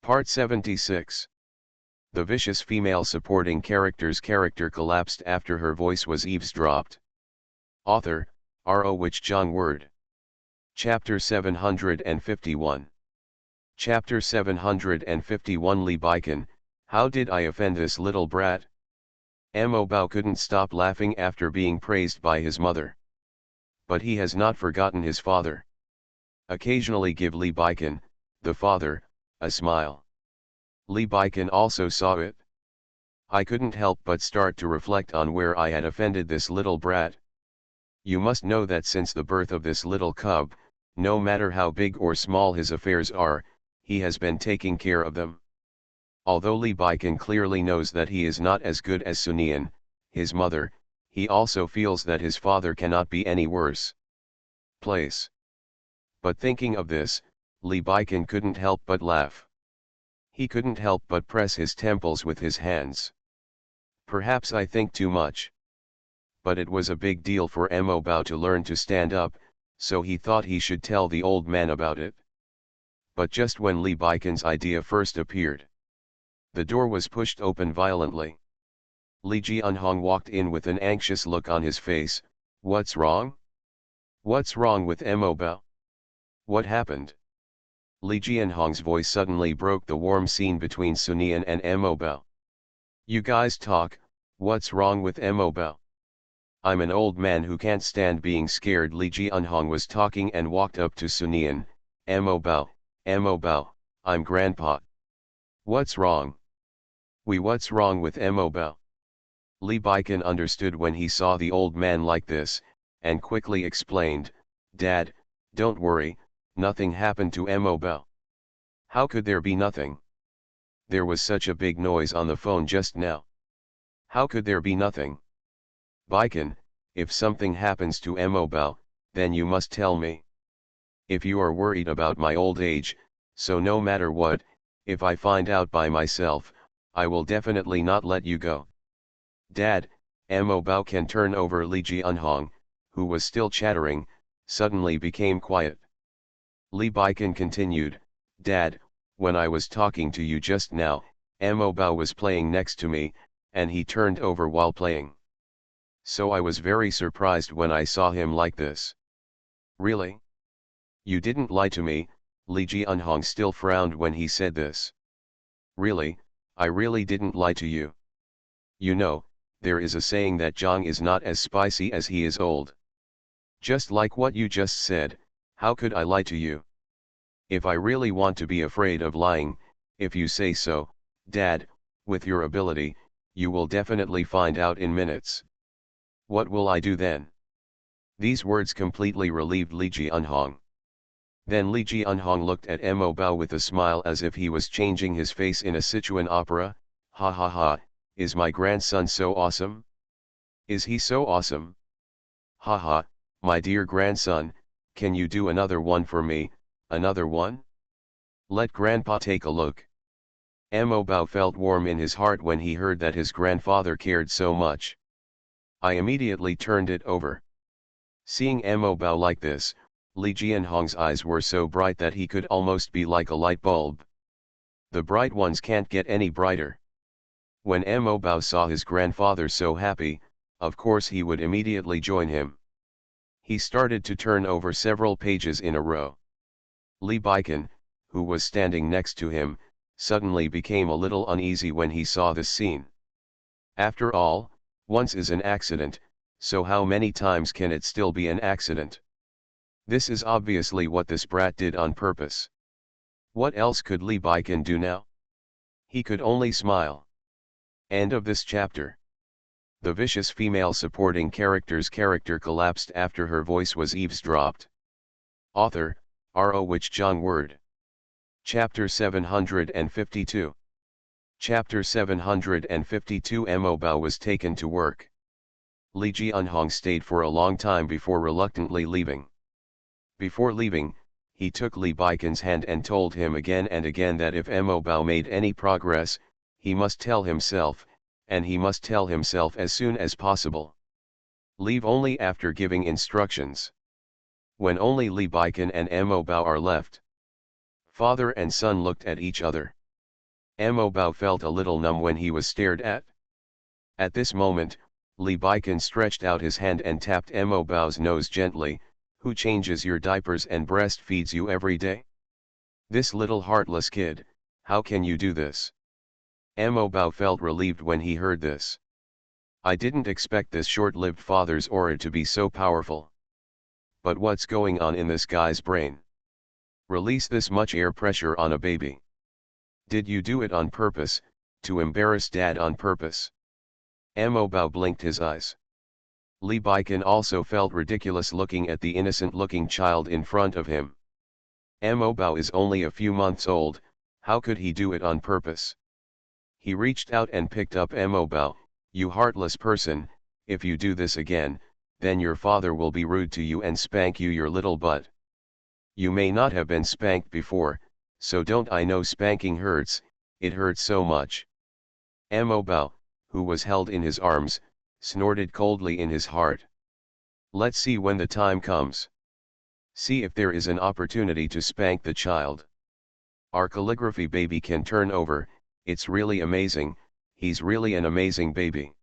Part 76. The vicious female supporting character's character collapsed after her voice was eavesdropped. Author, R.O. Wich Jong Word. Chapter 751. Chapter 751 Lee Baiken, how did I offend this little brat? Mo Bao couldn't stop laughing after being praised by his mother. But he has not forgotten his father. Occasionally give Lee Baiken, the father, a smile. Lee Baiken also saw it. I couldn't help but start to reflect on where I had offended this little brat. You must know that since the birth of this little cub, no matter how big or small his affairs are, he has been taking care of them. Although Lee Baiken clearly knows that he is not as good as Sunian, his mother, he also feels that his father cannot be any worse. Place. But thinking of this, Lee Baiken couldn't help but laugh. He couldn't help but press his temples with his hands. Perhaps I think too much. But it was a big deal for Mo Bao to learn to stand up, so he thought he should tell the old man about it. But just when Lee Baiken's idea first appeared, the door was pushed open violently. Lee Jianhong walked in with an anxious look on his face. What's wrong? What's wrong with Mo Bao? What happened? Lee Jianhong's voice suddenly broke the warm scene between Sunian and Mo Bao. You guys talk, what's wrong with Mo Bao? I'm an old man who can't stand being scared. Lee Jianhong was talking and walked up to Sunian. Mo Bao, I'm grandpa. What's wrong? What's wrong with Mo Bao? Lee Baiken understood when he saw the old man like this, and quickly explained, Dad, don't worry, nothing happened to Mo Bao. How could there be nothing? There was such a big noise on the phone just now. How could there be nothing? Baiken, if something happens to Mo Bao, then you must tell me. If you are worried about my old age, so no matter what, if I find out by myself, I will definitely not let you go. Dad, Mo Bao can turn over. Lee Jianhong, who was still chattering, suddenly became quiet. Lee Baiken continued, Dad, when I was talking to you just now, Mo Bao was playing next to me, and he turned over while playing. So I was very surprised when I saw him like this. Really? You didn't lie to me. Lee Jianhong still frowned when he said this. Really, I really didn't lie to you. You know, there is a saying that Zhang is not as spicy as he is old. Just like what you just said, how could I lie to you? If I really want to be afraid of lying, if you say so, Dad, with your ability, you will definitely find out in minutes. What will I do then? These words completely relieved Lee Jianhong. Then Lee Jianhong looked at Mo Bao with a smile as if he was changing his face in a Sichuan opera. Ha ha ha, is my grandson so awesome? Is he so awesome? Ha ha, my dear grandson, can you do another one for me, another one? Let grandpa take a look. Mo Bao felt warm in his heart when he heard that his grandfather cared so much. I immediately turned it over. Seeing Mo Bao like this, Lee Jianhong's eyes were so bright that he could almost be like a light bulb. The bright ones can't get any brighter. When Mo Bao saw his grandfather so happy, of course he would immediately join him. He started to turn over several pages in a row. Lee Baiken, who was standing next to him, suddenly became a little uneasy when he saw this scene. After all, once is an accident, so how many times can it still be an accident? This is obviously what this brat did on purpose. What else could Lee Baiken do now? He could only smile. End of this chapter. The vicious female supporting character's character collapsed after her voice was eavesdropped. Author, R.O. Wich Jong Word. Chapter 752. Chapter 752 Mo Bao was taken to work. Lee Jianhong stayed for a long time before reluctantly leaving. Before leaving, he took Lee Baiken's hand and told him again and again that if Mo Bao made any progress, he must tell himself, and he must tell himself as soon as possible. Leave only after giving instructions. When only Lee Baiken and Mo Bao are left. Father and son looked at each other. Amo Bao felt a little numb when he was stared at. At this moment, Li Baikan stretched out his hand and tapped Amo Bao's nose gently. Who changes your diapers and breastfeeds you every day? This little heartless kid, how can you do this? Amo Bao felt relieved when he heard this. I didn't expect this short-lived father's aura to be so powerful. But what's going on in this guy's brain? Release this much air pressure on a baby. Did you do it on purpose, to embarrass dad on purpose? Amo Bao blinked his eyes. Li Baikan also felt ridiculous looking at the innocent-looking child in front of him. Amo Bao is only a few months old, how could he do it on purpose? He reached out and picked up Amo Bao. You heartless person, if you do this again, then your father will be rude to you and spank you your little butt. You may not have been spanked before, so don't I know spanking hurts, it hurts so much. Amo Bao, who was held in his arms, snorted coldly in his heart. Let's see when the time comes. See if there is an opportunity to spank the child. Our calligraphy baby can turn over, it's really amazing, he's really an amazing baby.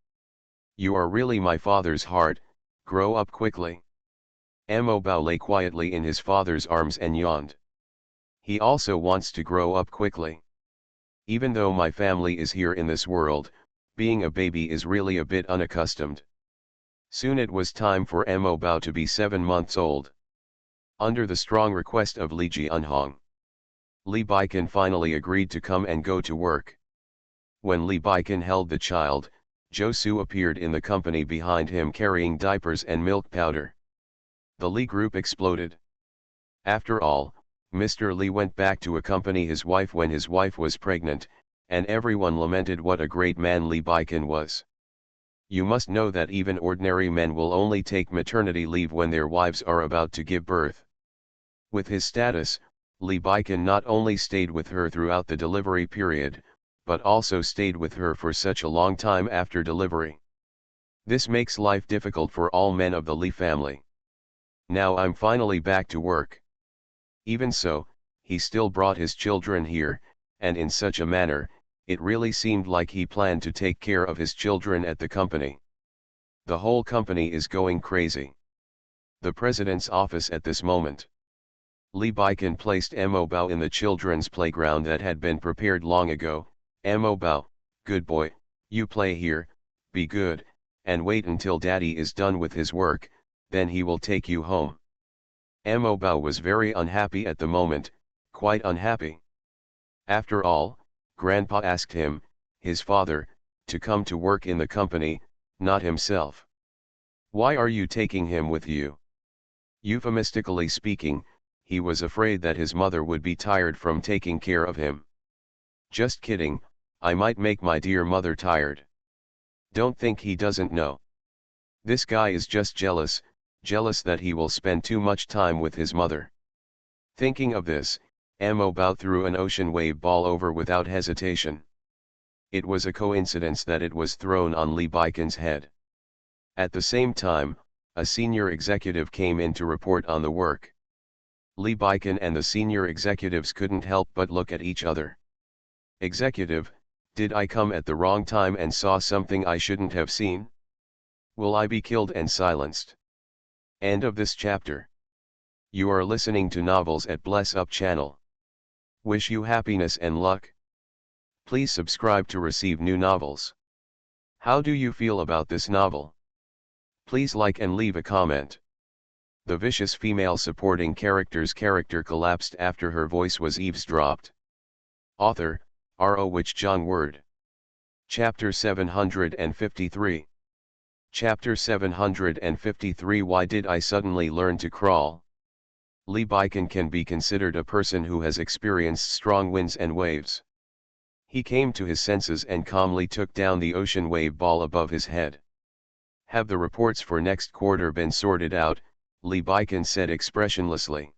You are really my father's heart, grow up quickly. Amo Bao lay quietly in his father's arms and yawned. He also wants to grow up quickly. Even though my family is here in this world, being a baby is really a bit unaccustomed. Soon it was time for Amo Bao to be 7 months old. Under the strong request of Li Jianhong, Li Baikan finally agreed to come and go to work. When Li Baikan held the child, Josu appeared in the company behind him carrying diapers and milk powder. The Li group exploded. After all, Mr. Li went back to accompany his wife when his wife was pregnant, and everyone lamented what a great man Li Baikan was. You must know that even ordinary men will only take maternity leave when their wives are about to give birth. With his status, Li Baikan not only stayed with her throughout the delivery period, but also stayed with her for such a long time after delivery. This makes life difficult for all men of the Li family. Now I'm finally back to work. Even so, he still brought his children here, and in such a manner, it really seemed like he planned to take care of his children at the company. The whole company is going crazy. The president's office at this moment. Li Baikan placed Amo Bao in the children's playground that had been prepared long ago. Amo Bao, good boy, you play here, be good, and wait until daddy is done with his work, then he will take you home. Amo Bao was very unhappy at the moment, quite unhappy. After all, Grandpa asked him, his father, to come to work in the company, not himself. Why are you taking him with you? Euphemistically speaking, he was afraid that his mother would be tired from taking care of him. Just kidding, I might make my dear mother tired. Don't think he doesn't know. This guy is just jealous that he will spend too much time with his mother. Thinking of this, Amo Bao threw an ocean wave ball over without hesitation. It was a coincidence that it was thrown on Li Baikan's head. At the same time, a senior executive came in to report on the work. Li Baikan and the senior executives couldn't help but look at each other. Executive, did I come at the wrong time and saw something I shouldn't have seen? Will I be killed and silenced? End of this chapter. You are listening to Novels at Bless Up channel. Wish you happiness and luck. Please subscribe to receive new novels. How do you feel about this novel? Please like and leave a comment. The vicious female supporting character's character collapsed after her voice was eavesdropped. Author, R.O. Wich Jong Word. Chapter 753. Chapter 753. Why did I suddenly learn to crawl? Li Baikan can be considered a person who has experienced strong winds and waves. He came to his senses and calmly took down the ocean wave ball above his head. Have the reports for next quarter been sorted out? Li Baikan said expressionlessly.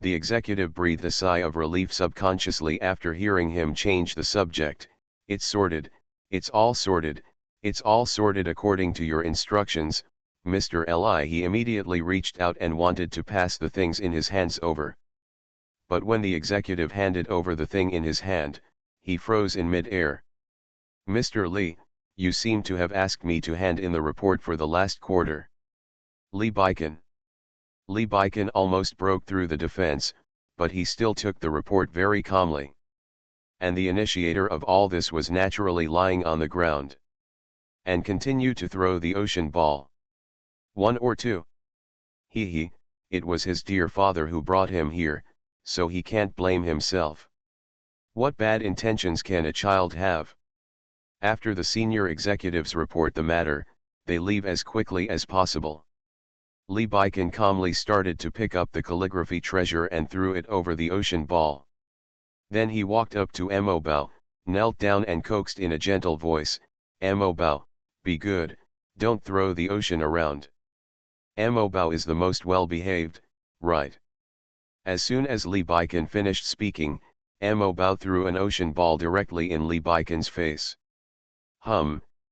The executive breathed a sigh of relief subconsciously after hearing him change the subject. It's sorted, it's all sorted. It's all sorted according to your instructions, Mr. Li. He immediately reached out and wanted to pass the things in his hands over. But when the executive handed over the thing in his hand, He froze in mid-air. "Mr. Lee, you seem to have asked me to hand in the report for the last quarter." Lee Baiken. Lee Baiken almost broke through the defense, but he still took the report very calmly. And the initiator of all this was naturally lying on the ground. And continued to throw the ocean ball. 1 or 2. He, it was his dear father who brought him here, so he can't blame himself. What bad intentions can a child have? After the senior executives report the matter, they leave as quickly as possible. Lee Baiken calmly started to pick up the calligraphy treasure and threw it over the ocean ball. Then he walked up to Mo Bao, knelt down and coaxed in a gentle voice, "Mo Bao, be good, don't throw the ocean around. Mo Bao is the most well-behaved, right?" As soon as Lee Baiken finished speaking, Mo Bao threw an ocean ball directly in Lee Baiken's face.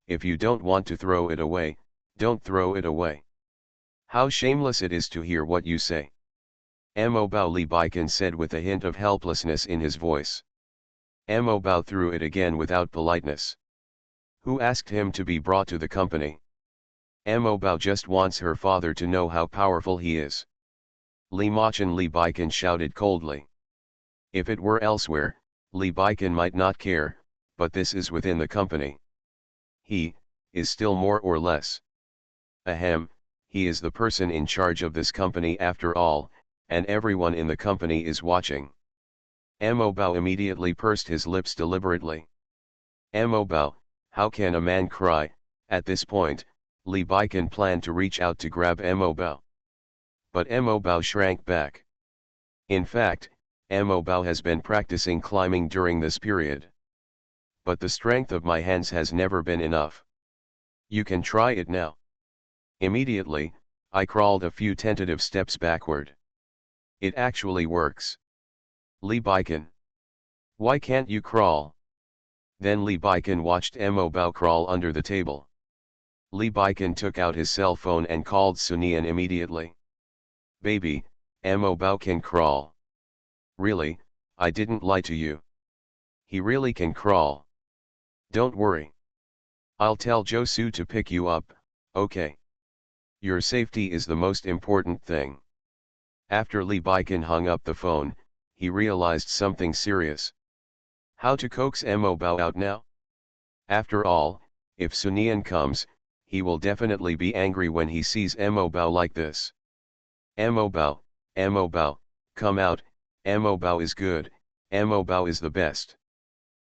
If you don't want to throw it away, don't throw it away. How shameless it is to hear what you say. Mo Bao, Lee Baiken said with a hint of helplessness in his voice. Mo Bao threw it again without politeness. Who asked him to be brought to the company? Mo Bao just wants her father to know how powerful he is. Lee Machen, Lee Baiken shouted coldly. If it were elsewhere, Lee Baiken might not care, but this is within the company. He is still more or less. Ahem, he is the person in charge of this company after all, and everyone in the company is watching. Mo Bao immediately pursed his lips deliberately. Mo Bao, how can a man cry? At this point, Lee Baiken planned to reach out to grab Mo Bao. But Mo Bao shrank back. In fact, Mo Bao has been practicing climbing during this period. But the strength of my hands has never been enough. You can try it now. Immediately, I crawled a few tentative steps backward. It actually works. Lee Baiken. Why can't you crawl? Then Lee Baiken watched Mo Bao crawl under the table. Lee Baiken took out his cell phone and called Sunian immediately. Baby, Mo Bao can crawl. Really, I didn't lie to you. He really can crawl. Don't worry. I'll tell Josu to pick you up, okay? Your safety is the most important thing. After Lee Baiken hung up the phone, he realized something serious. How to coax Mo Bao out now? After all, if Sunian comes, he will definitely be angry when he sees Mo Bao like this. Mo Bao, come out, Mo Bao is good, Mo Bao is the best.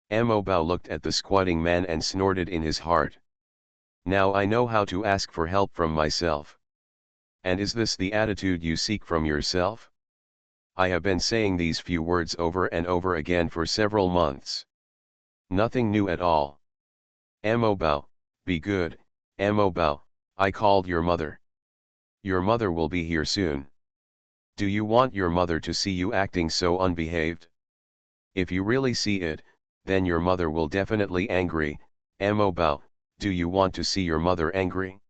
Mo Bao looked at the squatting man and snorted in his heart. Now I know how to ask for help from myself. And is this the attitude you seek from yourself? I have been saying these few words over and over again for several months. Nothing new at all. Mo Bao, be good, Mo Bao, I called your mother. Your mother will be here soon. Do you want your mother to see you acting so unbehaved? If you really see it, then your mother will definitely angry. Mo Bao, do you want to see your mother angry?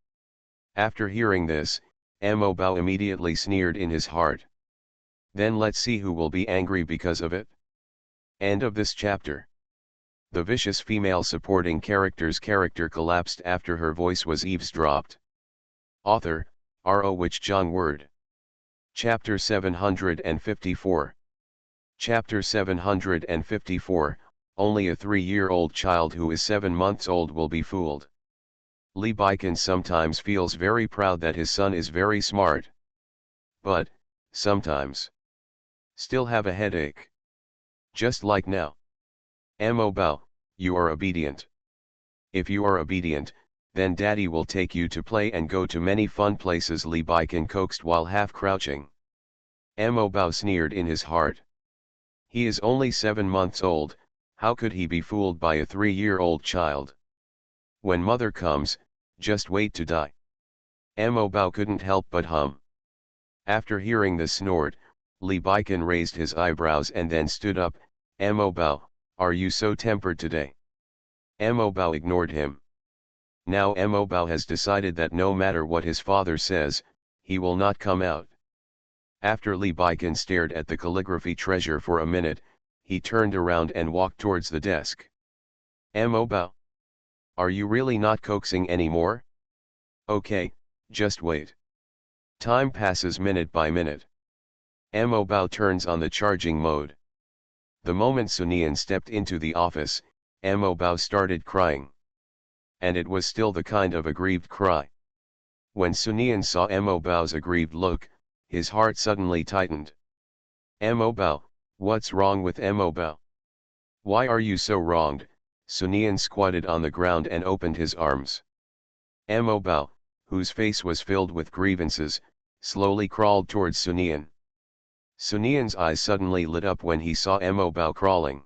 After hearing this, Mo Bao immediately sneered in his heart. Then let's see who will be angry because of it. End of this chapter. The vicious female supporting character's character collapsed after her voice was eavesdropped. Author, R.O. Wich Jong Word. Chapter 754. Chapter 754, Only a 3-year-old child who is 7 months old will be fooled. Lee Baiken sometimes feels very proud that his son is very smart. But, sometimes, still have a headache. Just like now. Mo Bao, you are obedient. If you are obedient, then daddy will take you to play and go to many fun places, Lee Baiken coaxed while half crouching. Mo Bao sneered in his heart. He is only 7 months old, how could he be fooled by a 3-year-old child? When mother comes, just wait to die. Mo Bao couldn't help but hum. After hearing the snort, Lee Baiken raised his eyebrows and then stood up. Mo Bao, are you so tempered today? Mo Bao ignored him. Now Mo Bao has decided that no matter what his father says, he will not come out. After Lee Baiken stared at the calligraphy treasure for a minute, he turned around and walked towards the desk. Mo Bao. Are you really not coaxing anymore? Okay, just wait. Time passes minute by minute. Mo Bao turns on the charging mode. The moment Sunian stepped into the office, Mo Bao started crying. And it was still the kind of aggrieved cry. When Sunian saw Mo Bao's aggrieved look, his heart suddenly tightened. Mo Bao, what's wrong with Mo Bao? Why are you so wronged? Sunian squatted on the ground and opened his arms. Mo Bao, whose face was filled with grievances, slowly crawled towards Sunian. Sunian's eyes suddenly lit up when he saw Mo Bao crawling.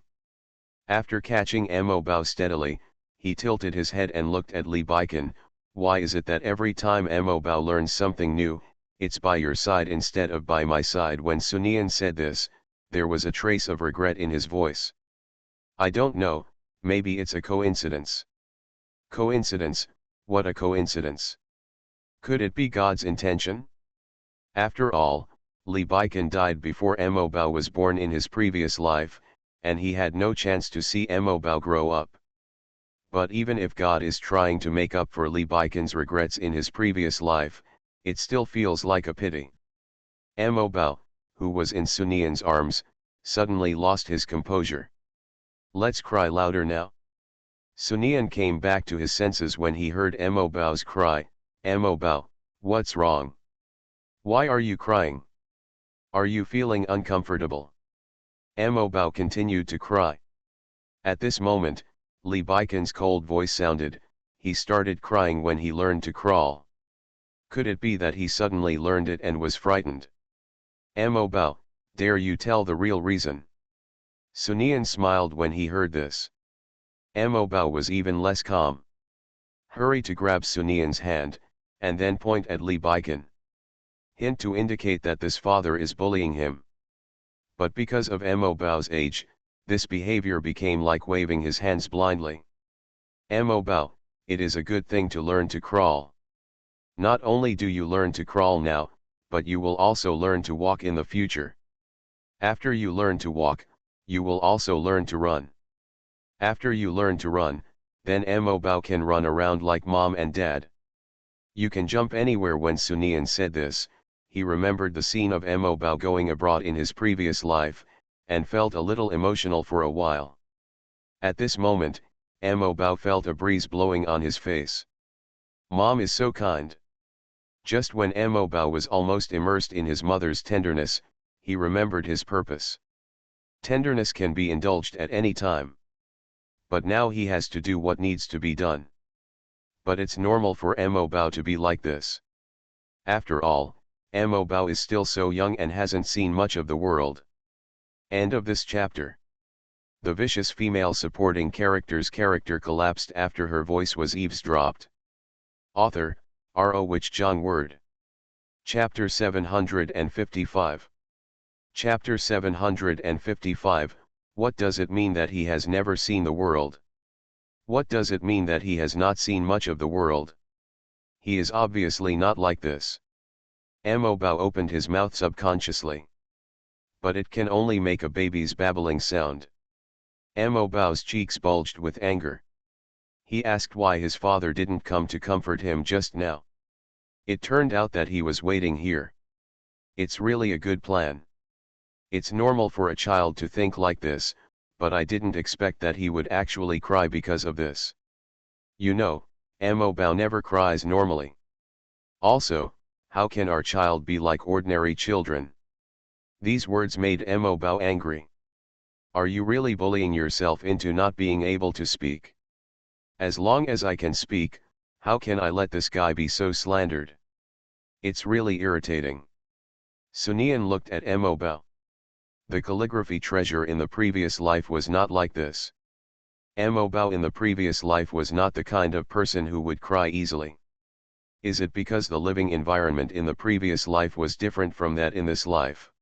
After catching Mo Bao steadily, he tilted his head and looked at Li Baikan. Why is it that every time Mo Bao learns something new, it's by your side instead of by my side? When Sunian said this, there was a trace of regret in his voice. I don't know, maybe it's a coincidence. Coincidence, what a coincidence. Could it be God's intention? After all, Li Baikan died before Mo Bao was born in his previous life, and he had no chance to see Mo Bao grow up. But even if God is trying to make up for Li Baikan's regrets in his previous life, it still feels like a pity. Mo Bao, who was in Sunian's arms, suddenly lost his composure. Let's cry louder now. Sunian came back to his senses when he heard Mo Bao's cry. Mo Bao, what's wrong? Why are you crying? Are you feeling uncomfortable? Mo Bao continued to cry. At this moment, Li Baikan's cold voice sounded. He started crying when he learned to crawl. Could it be that he suddenly learned it and was frightened? Mo Bao, dare you tell the real reason? Sunian smiled when he heard this. Mo Bao was even less calm. Hurry to grab Sunian's hand, and then point at Li Baikan. Hint to indicate that this father is bullying him. But because of Mo Bao's age, this behavior became like waving his hands blindly. Mo Bao, it is a good thing to learn to crawl. Not only do you learn to crawl now, but you will also learn to walk in the future. After you learn to walk, you will also learn to run. After you learn to run, then Mo Bao can run around like mom and dad. You can jump anywhere. When Sunian said this, he remembered the scene of Mo Bao going abroad in his previous life, and felt a little emotional for a while. At this moment, Mo Bao felt a breeze blowing on his face. Mom is so kind. Just when Mo Bao was almost immersed in his mother's tenderness, he remembered his purpose. Tenderness can be indulged at any time. But now he has to do what needs to be done. But it's normal for Mo Bao to be like this. After all, Mo Bao is still so young and hasn't seen much of the world. End of this chapter. The vicious female supporting character's character collapsed after her voice was eavesdropped. Author, R.O. Wich John Word. Chapter 755. Chapter 755, what does it mean that he has never seen the world? What does it mean that he has not seen much of the world? He is obviously not like this. Mo Bao opened his mouth subconsciously. But it can only make a baby's babbling sound. Mo Bao's cheeks bulged with anger. He asked why his father didn't come to comfort him just now. It turned out that he was waiting here. It's really a good plan. It's normal for a child to think like this, but I didn't expect that he would actually cry because of this. You know, Mo Bao never cries normally. Also, how can our child be like ordinary children? These words made Mo Bao angry. Are you really bullying yourself into not being able to speak? As long as I can speak, how can I let this guy be so slandered? It's really irritating. Sunian looked at Mo Bao. The calligraphy treasure in the previous life was not like this. Mo Bao in the previous life was not the kind of person who would cry easily. Is it because the living environment in the previous life was different from that in this life?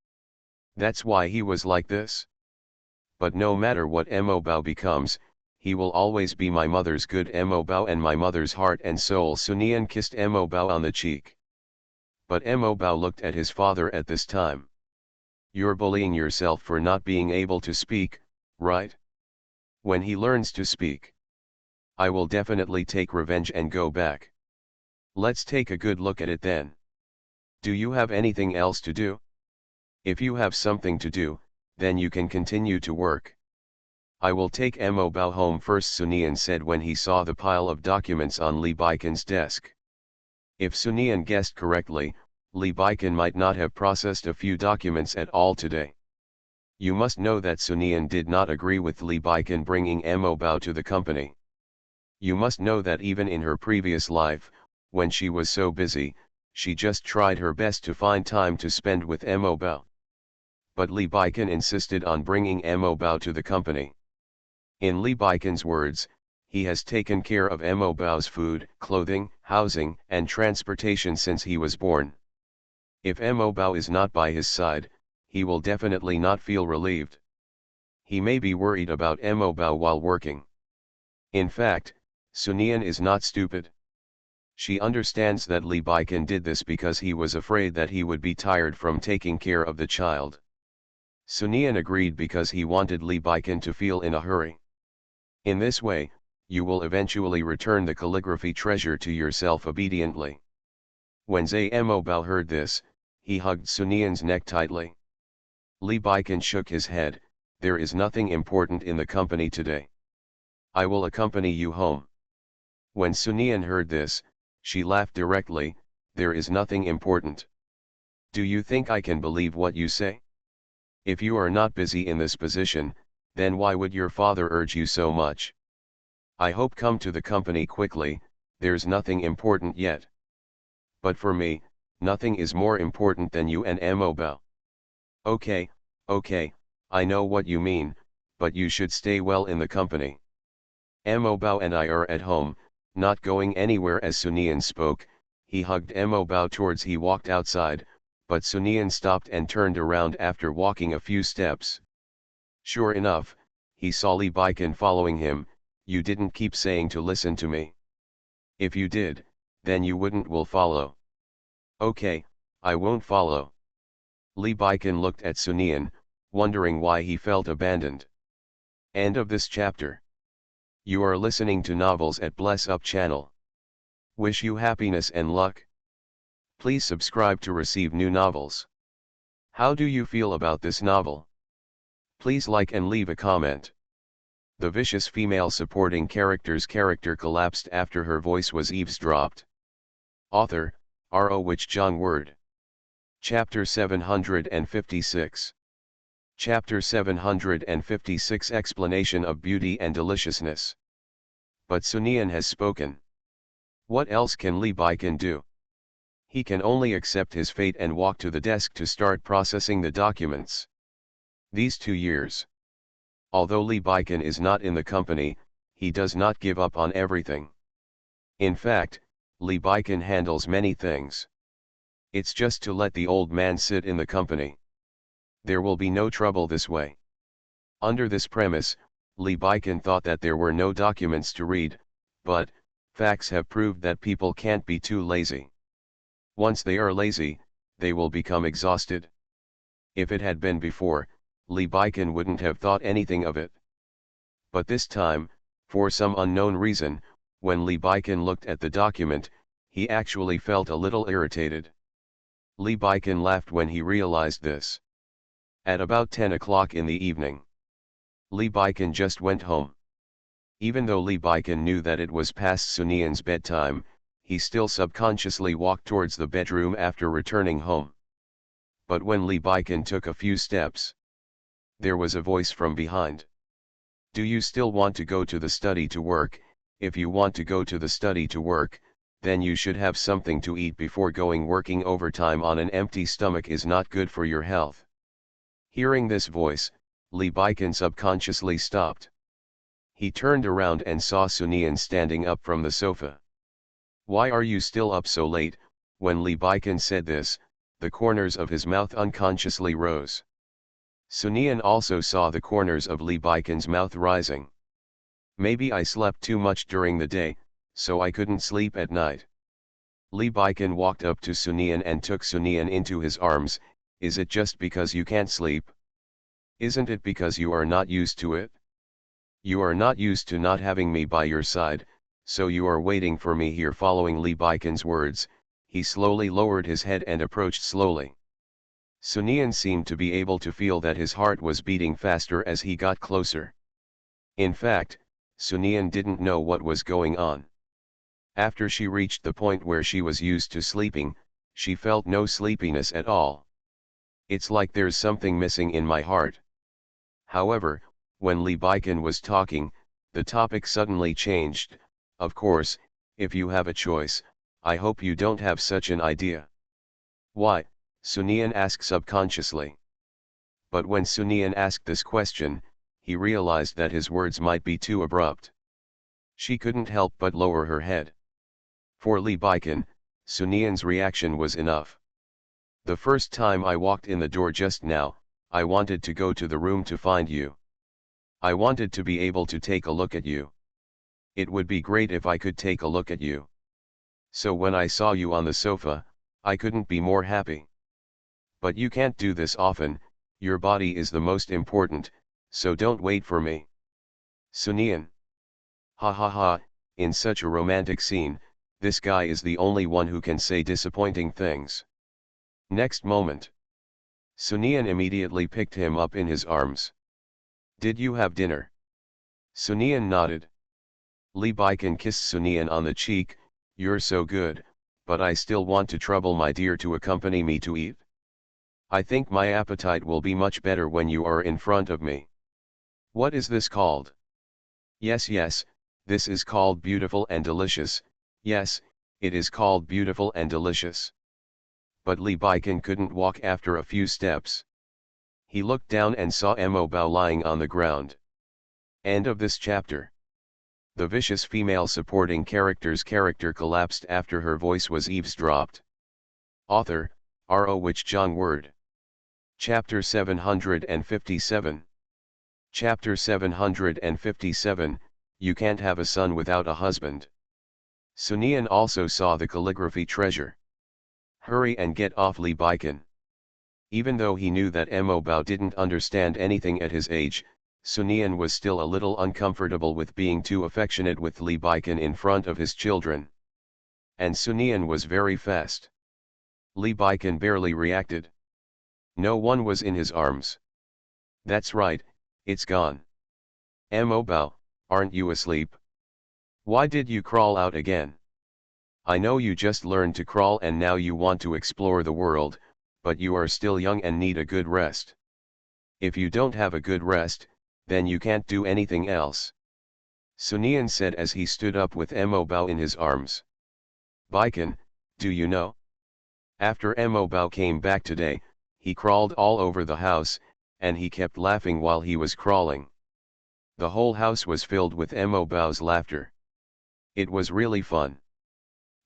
That's why he was like this? But no matter what Mo Bao becomes, he will always be my mother's good Mo Bao and my mother's heart and soul. Sunian kissed Mo Bao on the cheek. But Mo Bao looked at his father at this time. You're bullying yourself for not being able to speak, right? When he learns to speak, I will definitely take revenge and go back. Let's take a good look at it then. Do you have anything else to do? If you have something to do, then you can continue to work. I will take Mo Bao home first, Sunian said when he saw the pile of documents on Li Baikan's desk. If Sunian guessed correctly, Li Baikan might not have processed a few documents at all today. You must know that Sunian did not agree with Li Baikan bringing Mo Bao to the company. You must know that even in her previous life, when she was so busy, she just tried her best to find time to spend with Mo Bao. But Li Baikan insisted on bringing Mo Bao to the company. In Li Baikan's words, he has taken care of Mo Bao's food, clothing, housing, and transportation since he was born. If Mo Bao is not by his side, he will definitely not feel relieved. He may be worried about Mo Bao while working. In fact, Sunian is not stupid. She understands that Li Baikan did this because he was afraid that he would be tired from taking care of the child. Sunian agreed because he wanted Li Baikan to feel in a hurry. In this way, you will eventually return the calligraphy treasure to yourself obediently. When Mo Bao heard this, he hugged Sunian's neck tightly. Li Baikan shook his head. There is nothing important in the company today. I will accompany you home. When Sunian heard this, she laughed directly. There is nothing important. Do you think I can believe what you say? If you are not busy in this position, then why would your father urge you so much? I hope come to the company quickly. There's nothing important yet. But for me, nothing is more important than you and Mo Bao. Okay, I know what you mean, but you should stay well in the company. Mo Bao and I are at home, not going anywhere. As Sunian spoke, he hugged Mo Bao towards he walked outside, but Sunian stopped and turned around after walking a few steps. Sure enough, he saw Li Baikan following him. You didn't keep saying to listen to me. If you did, then you wouldn't will follow. Okay, I won't follow. Li Baikan looked at Sunian, wondering why he felt abandoned. End of this chapter. You are listening to novels at Bless Up channel. Wish you happiness and luck. Please subscribe to receive new novels. How do you feel about this novel? Please like and leave a comment. The vicious female supporting character's character collapsed after her voice was eavesdropped. Author, R.O. Which John Word. Chapter 756. Chapter 756 Explanation of Beauty and Deliciousness. But Sunian has spoken. What else can Li Baikan do? He can only accept his fate and walk to the desk to start processing the documents. These 2 years. Although Li Baikan is not in the company, he does not give up on everything. In fact, Li Baikan handles many things. It's just to let the old man sit in the company. There will be no trouble this way. Under this premise, Li Baikan thought that there were no documents to read, but facts have proved that people can't be too lazy. Once they are lazy, they will become exhausted. If it had been before, Li Baikan wouldn't have thought anything of it. But this time, for some unknown reason, when Li Baikan looked at the document, he actually felt a little irritated. Li Baikan laughed when he realized this. At about 10 o'clock in the evening, Li Baikan just went home. Even though Li Baikan knew that it was past Sunian's bedtime, he still subconsciously walked towards the bedroom after returning home. But when Li Baikan took a few steps, there was a voice from behind. Do you still want to go to the study to work? If you want to go to the study to work, then you should have something to eat before going. Working overtime on an empty stomach is not good for your health. Hearing this voice, Li Baikan subconsciously stopped. He turned around and saw Sunian standing up from the sofa. Why are you still up so late? When Li Baikan said this, the corners of his mouth unconsciously rose. Sunian also saw the corners of Li Baikan's mouth rising. Maybe I slept too much during the day, so I couldn't sleep at night. Li Baikan walked up to Sunian and took Sunian into his arms. Is it just because you can't sleep? Isn't it because you are not used to it? You are not used to not having me by your side, so you are waiting for me here. Following Lee Baikon's words, he slowly lowered his head and approached slowly. Sunian seemed to be able to feel that his heart was beating faster as he got closer. In fact, Sunian didn't know what was going on. After she reached the point where she was used to sleeping, she felt no sleepiness at all. It's like there's something missing in my heart. However, when Lee Baikon was talking, the topic suddenly changed. Of course, if you have a choice, I hope you don't have such an idea. Why? Sunian asked subconsciously. But when Sunian asked this question, he realized that his words might be too abrupt. She couldn't help but lower her head. For Lee Baikon, Sunian's reaction was enough. The first time I walked in the door just now, I wanted to go to the room to find you. I wanted to be able to take a look at you. It would be great if I could take a look at you. So when I saw you on the sofa, I couldn't be more happy. But you can't do this often, your body is the most important, so don't wait for me. Sunian. Ha ha ha, in such a romantic scene, this guy is the only one who can say disappointing things. Next moment. Sunian immediately picked him up in his arms. Did you have dinner? Sunian nodded. Lee Baikon kissed Sunian on the cheek. You're so good, but I still want to trouble my dear to accompany me to eat. I think my appetite will be much better when you are in front of me. What is this called? Yes, this is called beautiful and delicious. Yes, it is called beautiful and delicious. But Lee Baikon couldn't walk after a few steps. He looked down and saw Mo Bao lying on the ground. End of this chapter. The vicious female supporting character's character collapsed after her voice was eavesdropped. Author, R.O. Wich Jong Word. Chapter 757. Chapter 757, You Can't Have a Son Without a Husband. Sunian also saw the calligraphy treasure. Hurry and get off Lee Baikon. Even though he knew that Mo Bao didn't understand anything at his age, Sunian was still a little uncomfortable with being too affectionate with Lee Baikon in front of his children. And Sunian was very fast. Lee Baikon barely reacted. No one was in his arms. That's right, it's gone. Mo Bao, aren't you asleep? Why did you crawl out again? I know you just learned to crawl and now you want to explore the world, but you are still young and need a good rest. If you don't have a good rest, then you can't do anything else. Sunian said as he stood up with Mo Bao in his arms. Baikon, do you know? After Mo Bao came back today, he crawled all over the house, and he kept laughing while he was crawling. The whole house was filled with Mo Bao's laughter. It was really fun.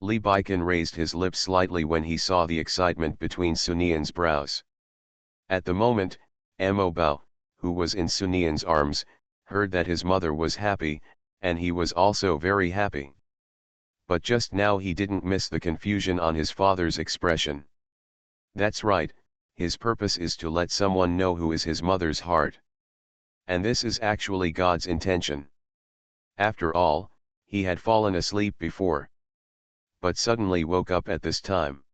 Lee Baikon raised his lips slightly when he saw the excitement between Sunian's brows. At the moment, Mo Bao, who was in Sunian's arms, heard that his mother was happy, and he was also very happy. But just now he didn't miss the confusion on his father's expression. That's right, his purpose is to let someone know who is his mother's heart. And this is actually God's intention. After all, he had fallen asleep before, but suddenly woke up at this time.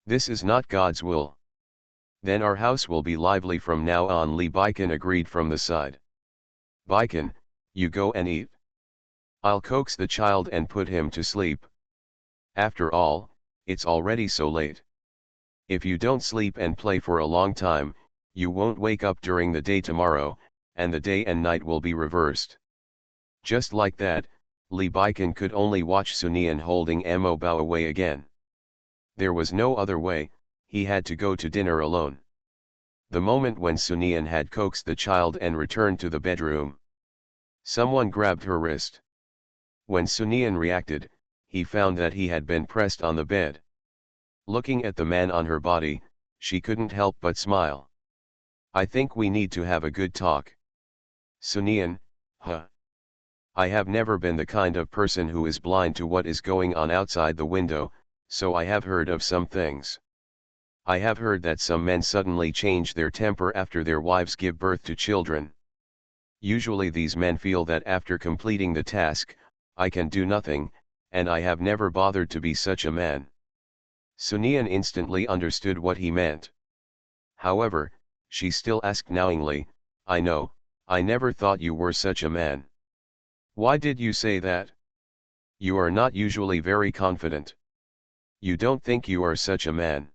This is not God's will. Then our house will be lively from now on, Lee Baikon agreed from the side. Baikon, you go and eat. I'll coax the child and put him to sleep. After all, it's already so late. If you don't sleep and play for a long time, you won't wake up during the day tomorrow, and the day and night will be reversed. Just like that, Lee Baikon could only watch Sunian holding Mo Bao away again. There was no other way, he had to go to dinner alone. The moment when Sunian had coaxed the child and returned to the bedroom, someone grabbed her wrist. When Sunian reacted, he found that he had been pressed on the bed. Looking at the man on her body, she couldn't help but smile. I think we need to have a good talk. Sunian, huh? I have never been the kind of person who is blind to what is going on outside the window, so I have heard of some things. I have heard that some men suddenly change their temper after their wives give birth to children. Usually these men feel that after completing the task, I can do nothing, and I have never bothered to be such a man. Sunian instantly understood what he meant. However, she still asked knowingly, I know, I never thought you were such a man. Why did you say that? You are not usually very confident. You don't think you are such a man.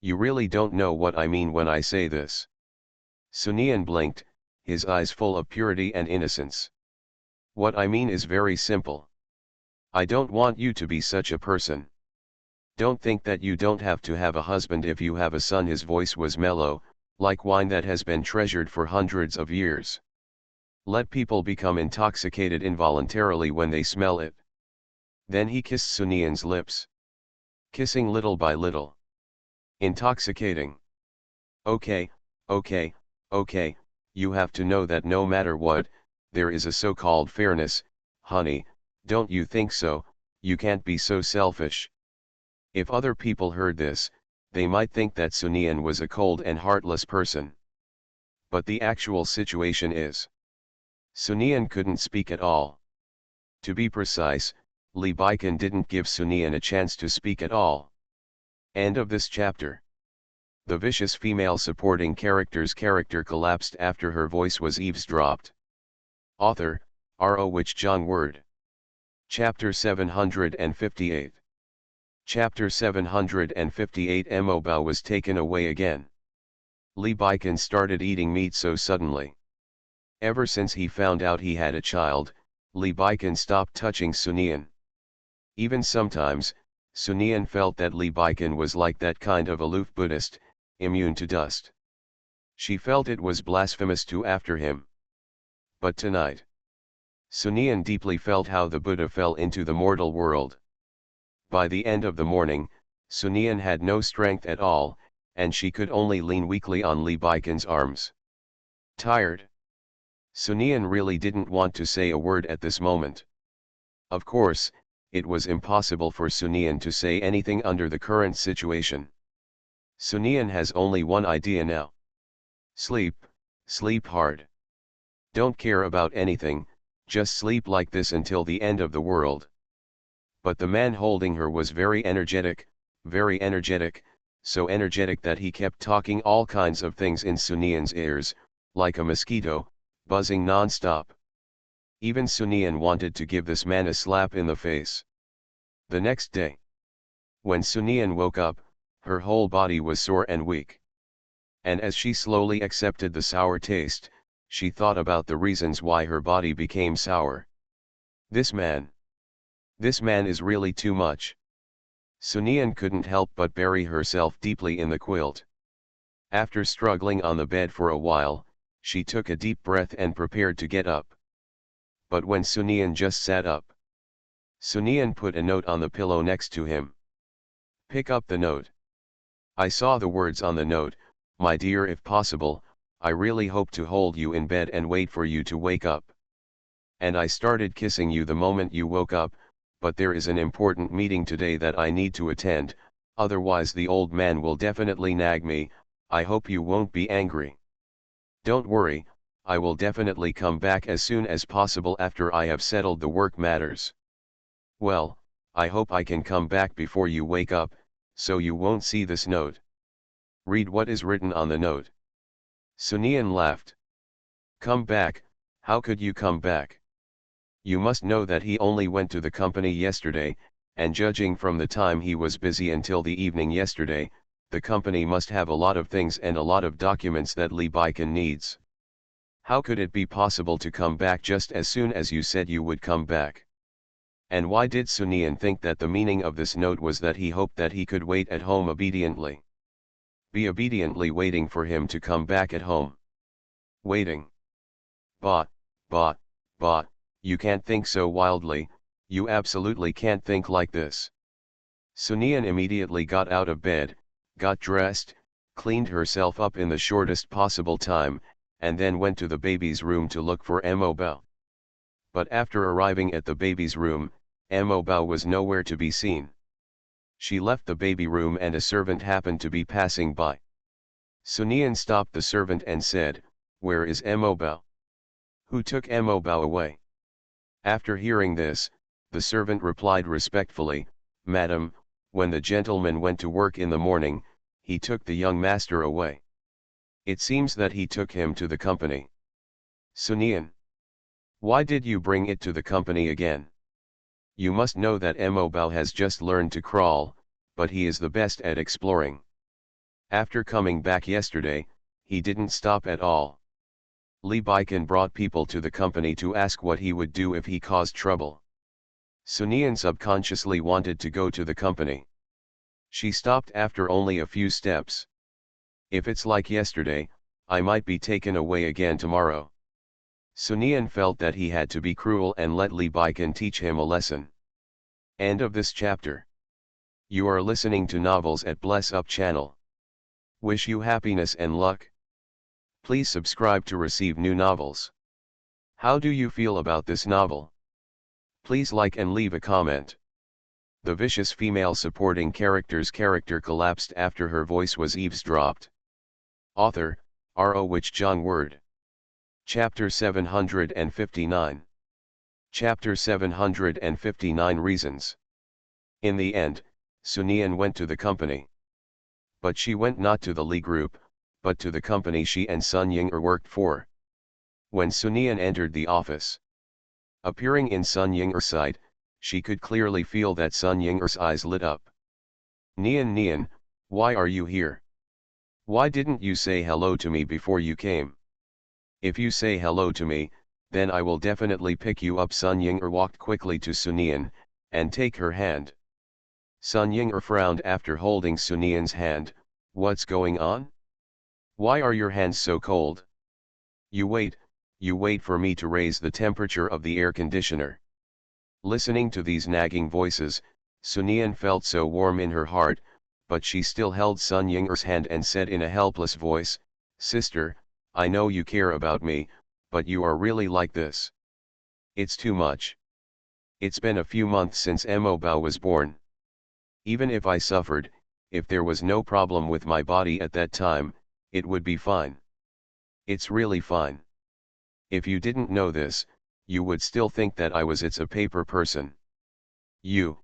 You really don't know what I mean when I say this. Sunian blinked, his eyes full of purity and innocence. What I mean is very simple. I don't want you to be such a person. Don't think that you don't have to have a husband if you have a son. His voice was mellow, like wine that has been treasured for hundreds of years. Let people become intoxicated involuntarily when they smell it. Then he kissed Sunian's lips. Kissing little by little. Intoxicating. Okay, okay, okay, you have to know that no matter what, there is a so-called fairness, honey, don't you think so? You can't be so selfish. If other people heard this, they might think that Sunian was a cold and heartless person. But the actual situation is, Sunian couldn't speak at all. To be precise, Lee Baikan didn't give Sunian a chance to speak at all. End of this chapter. The vicious female supporting character's character collapsed after her voice was eavesdropped. Author, R.O. Wich Jong Word. Chapter 758. Chapter 758. Mo Bao was taken away again. Lee Baikan started eating meat so suddenly. Ever since he found out he had a child, Lee Baikan stopped touching Sunian. Even sometimes, Sunian felt that Lee Baikan was like that kind of aloof Buddhist, immune to dust. She felt it was blasphemous to after him. But tonight, Sunian deeply felt how the Buddha fell into the mortal world. By the end of the morning, Sunian had no strength at all, and she could only lean weakly on Lee Baikan's arms. Tired. Sunian really didn't want to say a word at this moment. Of course, it was impossible for Sunian to say anything under the current situation. Sunian has only one idea now. Sleep, sleep hard. Don't care about anything, just sleep like this until the end of the world. But the man holding her was very energetic, so energetic that he kept talking all kinds of things in Sunian's ears, like a mosquito, buzzing non-stop. Even Sunian wanted to give this man a slap in the face. The next day, when Sunian woke up, her whole body was sore and weak. And as she slowly accepted the sour taste, she thought about the reasons why her body became sour. This man is really too much. Sunian couldn't help but bury herself deeply in the quilt. After struggling on the bed for a while, she took a deep breath and prepared to get up. But when Sunian just sat up, Sunian put a note on the pillow next to him. Pick up the note. I saw the words on the note, my dear, if possible, I really hope to hold you in bed and wait for you to wake up. And I started kissing you the moment you woke up, but there is an important meeting today that I need to attend, otherwise the old man will definitely nag me. I hope you won't be angry. Don't worry, I will definitely come back as soon as possible after I have settled the work matters. Well, I hope I can come back before you wake up, so you won't see this note. Read what is written on the note. Sunian laughed. Come back, how could you come back? You must know that he only went to the company yesterday, and judging from the time he was busy until the evening yesterday, the company must have a lot of things and a lot of documents that Lee Baikan needs. How could it be possible to come back just as soon as you said you would come back? And why did Sunian think that the meaning of this note was that he hoped that he could wait at home obediently? Be obediently waiting for him to come back at home. Waiting. Bah, you can't think so wildly, you absolutely can't think like this. Sunian immediately got out of bed, got dressed, cleaned herself up in the shortest possible time, and then went to the baby's room to look for Mo Bao. But after arriving at the baby's room, Mo Bao was nowhere to be seen. She left the baby room and a servant happened to be passing by. Sunian stopped the servant and said, "Where is Emobao? Who took Emobao away?" After hearing this, the servant replied respectfully, "Madam, when the gentleman went to work in the morning, he took the young master away. It seems that he took him to the company." Sunian: "Why did you bring it to the company again? You must know that Emobao has just learned to crawl, but he is the best at exploring. After coming back yesterday, he didn't stop at all. Li Baikan brought people to the company to ask what he would do if he caused trouble." Sunian subconsciously wanted to go to the company. She stopped after only a few steps. "If it's like yesterday, I might be taken away again tomorrow." Sunian felt that he had to be cruel and let Li Baikan teach him a lesson. End of this chapter. You are listening to Novels at Bless Up channel. Wish you happiness and luck. Please subscribe to receive new novels. How do you feel about this novel? Please like and leave a comment. The vicious female supporting character's character collapsed after her voice was eavesdropped. Author, R.O. Wich John Word. Chapter 759. Chapter 759 Reasons. In the end, Sunian went to the company. But she went not to the Li group, but to the company she and Sun Ying'er worked for. When Sunian entered the office, appearing in Sun Ying'er's sight, she could clearly feel that Sun Ying'er's eyes lit up. "Nian Nian, why are you here? Why didn't you say hello to me before you came? If you say hello to me, then I will definitely pick you up." Sun Ying'er walked quickly to Sunian, and take her hand. Sun Ying'er frowned after holding Sunian's hand. "What's going on? Why are your hands so cold? You wait for me to raise the temperature of the air conditioner." Listening to these nagging voices, Sunian felt so warm in her heart, but she still held Sun Ying'er's hand and said in a helpless voice, "Sister, I know you care about me, but you are really like this. It's too much. It's been a few months since Emobao was born. Even if I suffered, if there was no problem with my body at that time, it would be fine. It's really fine. If you didn't know this, you would still think that I was a paper person. You,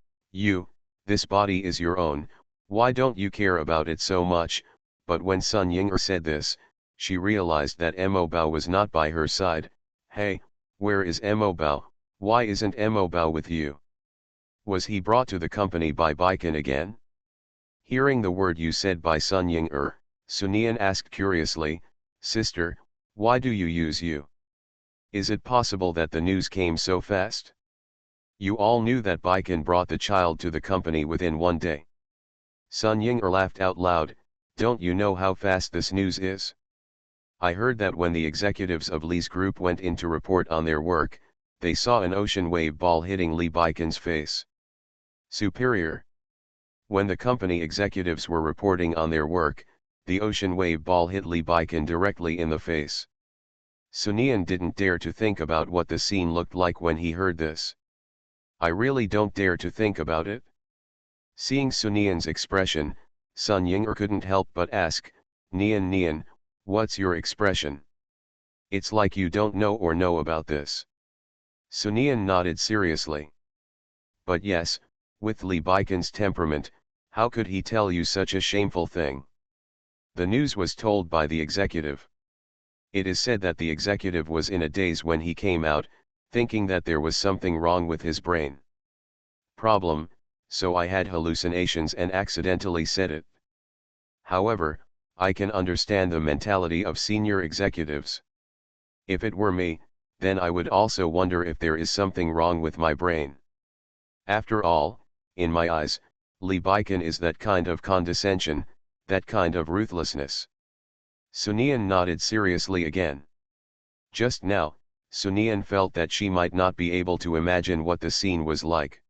this body is your own, why don't you care about it so much?" But when Sun Ying'er said this, she realized that Emobao was not by her side. "Hey, where is Emobao? Why isn't Emobao with you? Was he brought to the company by Baikan again?" Hearing the word "you" said by Sun Ying'er, Sunian asked curiously, "Sister, why do you use you? Is it possible that the news came so fast? You all knew that Baikan brought the child to the company within one day." Sun Ying'er laughed out loud, "Don't you know how fast this news is? I heard that when the executives of Li's group went in to report on their work, they saw an ocean wave ball hitting Li Baikan's face. Superior. When the company executives were reporting on their work, the ocean wave ball hit Li Baikan directly in the face." Sunian didn't dare to think about what the scene looked like when he heard this. "I really don't dare to think about it." Seeing Sunian's expression, Sun Ying'er couldn't help but ask, "Nian Nian, what's your expression? It's like you don't know about this." Sunian nodded seriously. "But yes, with Li Baikan's temperament, how could he tell you such a shameful thing? The news was told by the executive. It is said that the executive was in a daze when he came out, thinking that there was something wrong with his brain. Problem, so I had hallucinations and accidentally said it. However, I can understand the mentality of senior executives. If it were me, then I would also wonder if there is something wrong with my brain. After all, in my eyes, Li Baikan is that kind of condescension, that kind of ruthlessness." Sunian nodded seriously again. Just now, Sunian felt that she might not be able to imagine what the scene was like.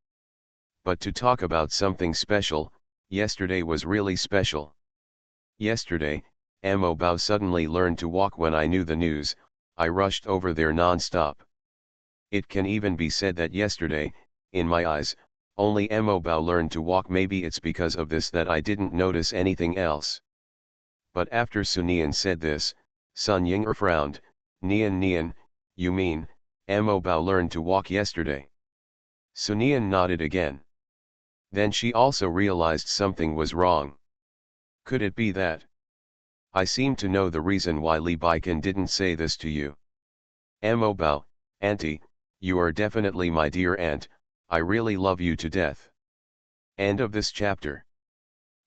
But to talk about something special, yesterday was really special. Yesterday, Emobao suddenly learned to walk. When I knew the news, I rushed over there non-stop. It can even be said that yesterday, in my eyes, only Mo Bao learned to walk. Maybe it's because of this that I didn't notice anything else. But after Sunian said this, Sun Ying frowned. Nian, you mean, Mo Bao learned to walk yesterday? Sunian nodded again. Then she also realized something was wrong. Could it be that? I seem to know the reason why Li Baikan didn't say this to you. Mo Bao, Auntie, you are definitely my dear aunt, I really love you to death. End of this chapter.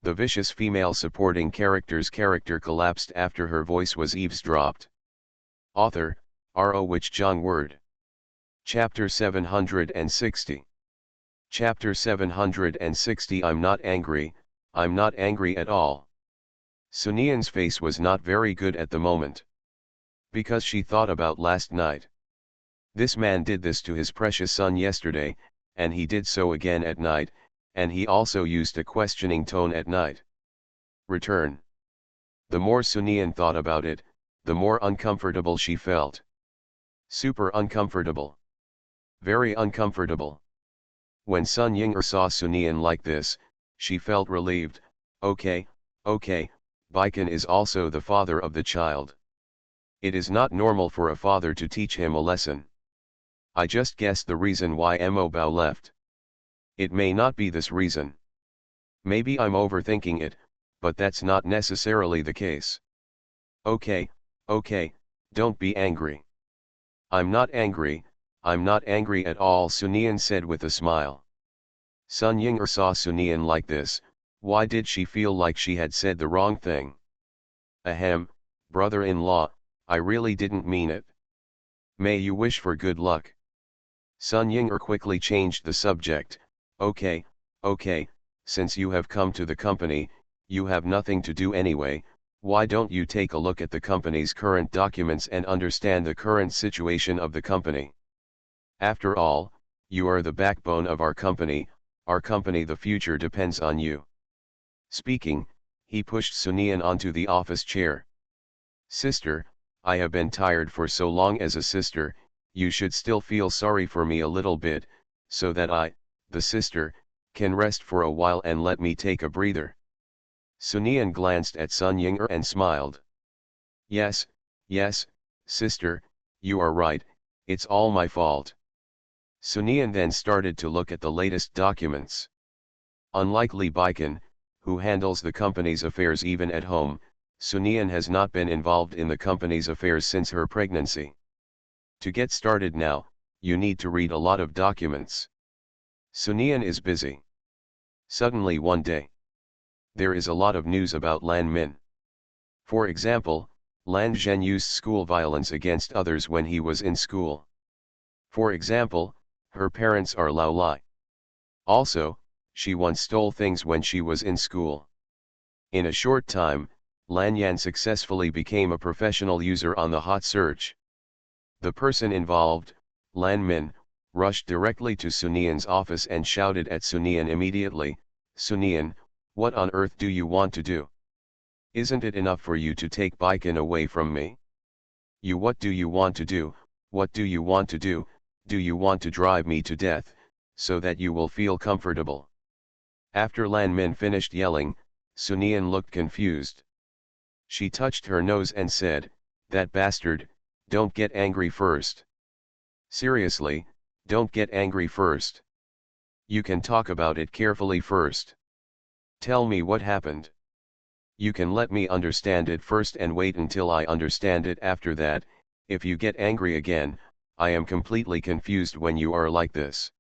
The vicious female supporting character's character collapsed after her voice was eavesdropped. Author, R.O. Wich John Word. Chapter 760. Chapter 760. I'm not angry at all. Sunian's face was not very good at the moment. Because she thought about last night. This man did this to his precious son yesterday, and he did so again at night, and he also used a questioning tone at night. Return. The more Sunian thought about it, the more uncomfortable she felt. Super uncomfortable. Very uncomfortable. When Sun Ying saw Sunian like this, she felt relieved. Okay, Baikan is also the father of the child. It is not normal for a father to teach him a lesson. I just guessed the reason why Mo Bao left. It may not be this reason. Maybe I'm overthinking it, but that's not necessarily the case. Okay, don't be angry. I'm not angry at all, Sunian said with a smile. Sun Ying saw Sunian like this. Why did she feel like she had said the wrong thing? Ahem, brother-in-law, I really didn't mean it. May you wish for good luck. Sun Ying quickly changed the subject. Okay, since you have come to the company, you have nothing to do anyway, why don't you take a look at the company's current documents and understand the current situation of the company? After all, you are the backbone of our company, the future depends on you. Speaking, he pushed Sunian onto the office chair. Sister, I have been tired for so long as a sister, you should still feel sorry for me a little bit, so that I, the sister, can rest for a while and let me take a breather. Sunian glanced at Sun Ying and smiled. Yes, sister, you are right, it's all my fault. Sunian then started to look at the latest documents. Unlike Li Baikan, who handles the company's affairs even at home, Sunian has not been involved in the company's affairs since her pregnancy. To get started now, you need to read a lot of documents. Sunian is busy. Suddenly one day, there is a lot of news about Lan Min. For example, Lan Zhen used school violence against others when he was in school. For example, her parents are Lao Lai. Also, she once stole things when she was in school. In a short time, Lan Yan successfully became a professional user on the hot search. The person involved, Lan Min, rushed directly to Sunian's office and shouted at Sunian immediately, Sunian, what on earth do you want to do? Isn't it enough for you to take Baikan away from me? What do you want to do? What do you want to do? Do you want to drive me to death, so that you will feel comfortable? After Lan Min finished yelling, Sunian looked confused. She touched her nose and said, that bastard, don't get angry first. Seriously, don't get angry first. You can talk about it carefully first. Tell me what happened. You can let me understand it first and wait until I understand it after that. If you get angry again, I am completely confused when you are like this.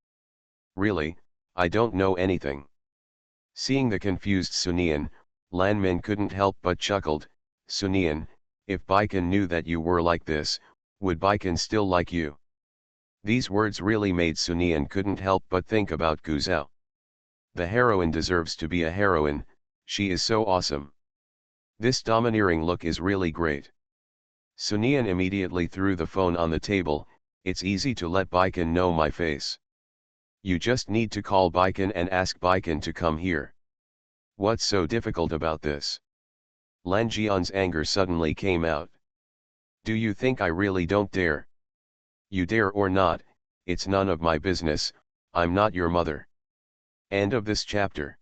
Really, I don't know anything. Seeing the confused Sunian, Lan Min couldn't help but chuckled. Sunian, if Baikan knew that you were like this, would Baikan still like you? These words really made Sunian couldn't help but think about Gu Zhao. The heroine deserves to be a heroine, she is so awesome. This domineering look is really great. Sunian immediately threw the phone on the table. It's easy to let Baikan know my face. You just need to call Baikan and ask Baikan to come here. What's so difficult about this? Lan Jian's anger suddenly came out. Do you think I really don't dare? You dare or not, it's none of my business, I'm not your mother. End of this chapter.